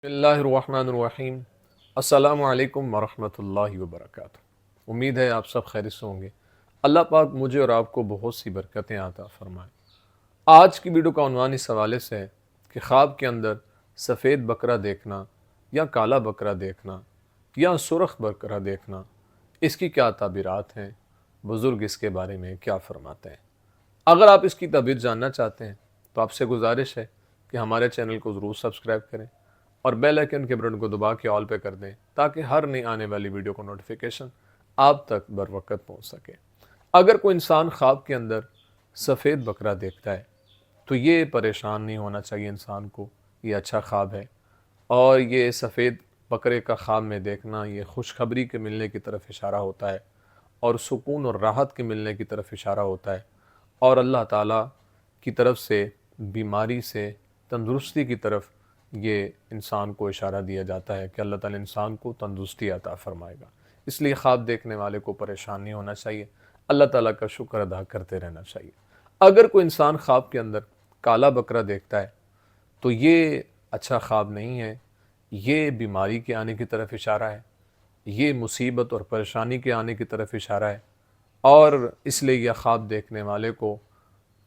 बिस्मिल्लाहिर्रहमानिर्रहीम। अस्सलामु अलैकुम वरहमतुल्लाहि वबरकातुहू। उम्मीद है आप सब खैरियत से होंगे। अल्लाह पाक मुझे और आपको बहुत सी बरकतें अता फरमाए। आज की वीडियो का उन्वान इस हवाले से है कि ख्वाब के अंदर सफ़ेद बकरा देखना या काला बकरा देखना या सुर्ख बकरा देखना, इसकी क्या ताबीरात हैं, बुज़ुर्ग इसके बारे में क्या फ़रमाते हैं। अगर आप इसकी ताबीर जानना चाहते हैं तो आपसे गुजारिश है कि हमारे चैनल को ज़रूर सब्सक्राइब करें और बेल आइकन के बटन को दबा के ऑल पे कर दें, ताकि हर नई आने वाली वीडियो को नोटिफिकेशन आप तक बर वक्त पहुँच सके। अगर कोई इंसान ख्वाब के अंदर सफ़ेद बकरा देखता है तो ये परेशान नहीं होना चाहिए इंसान को, ये अच्छा ख्वाब है। और ये सफ़ेद बकरे का ख्वाब में देखना ये खुशखबरी के मिलने की तरफ इशारा होता है और सुकून और राहत के मिलने की तरफ इशारा होता है, और अल्लाह ताला की तरफ से बीमारी से तंदुरुस्ती की तरफ ये इंसान को इशारा दिया जाता है कि अल्लाह ताला इंसान को तंदुरुस्ती अता फरमाएगा। इसलिए ख्वाब देखने वाले को परेशान नहीं होना चाहिए, अल्लाह ताला का शुक्र अदा करते रहना चाहिए। अगर कोई इंसान ख्वाब के अंदर काला बकरा देखता है तो ये अच्छा ख्वाब नहीं है, ये बीमारी के आने की तरफ इशारा है, ये मुसीबत और परेशानी के आने की तरफ इशारा है। और इसलिए यह ख्वाब देखने वाले को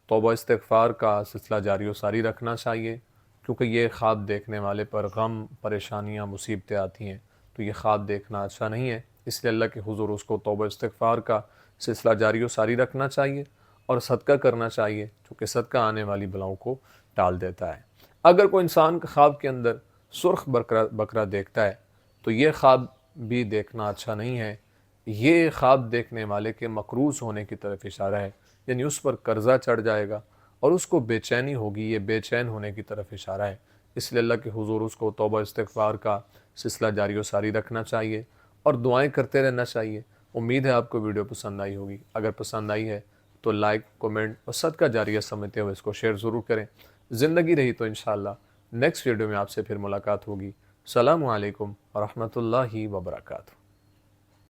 तौबा इस्तिग़फ़ार का सिलसिला जारी व सारी रखना चाहिए, क्योंकि ये ख्वाब देखने वाले पर गम, परेशानियाँ, मुसीबतें आती हैं, तो ये ख्वाब देखना अच्छा नहीं है। इसलिए अल्लाह के हुज़ूर उसको तौबा इस्तिग़फ़ार का सिलसिला जारी व सारी रखना चाहिए और सदका करना चाहिए, क्योंकि सदका आने वाली बलाओं को टाल देता है। अगर कोई इंसान ख्वाब के अंदर सुर्ख बकरा देखता है तो ये ख्वाब भी देखना अच्छा नहीं है। ये ख्वाब देखने वाले के मकरूज़ होने की तरफ इशारा है, यानी उस पर कर्ज़ा चढ़ जाएगा और उसको बेचैनी होगी, ये बेचैन होने की तरफ इशारा है। इसलिए अल्लाह के हुज़ूर उसको तौबा इस्तिग़फ़ार का सिलसिला जारी व सारी रखना चाहिए और दुआएं करते रहना चाहिए। उम्मीद है आपको वीडियो पसंद आई होगी। अगर पसंद आई है तो लाइक, कमेंट और सदका जारिया समझते हुए इसको शेयर ज़रूर करें। ज़िंदगी रही तो इंशाअल्लाह नेक्स्ट वीडियो में आपसे फिर मुलाकात होगी। अस्सलामु अलैकुम व रहमतुल्लाहि व बरकातुहू।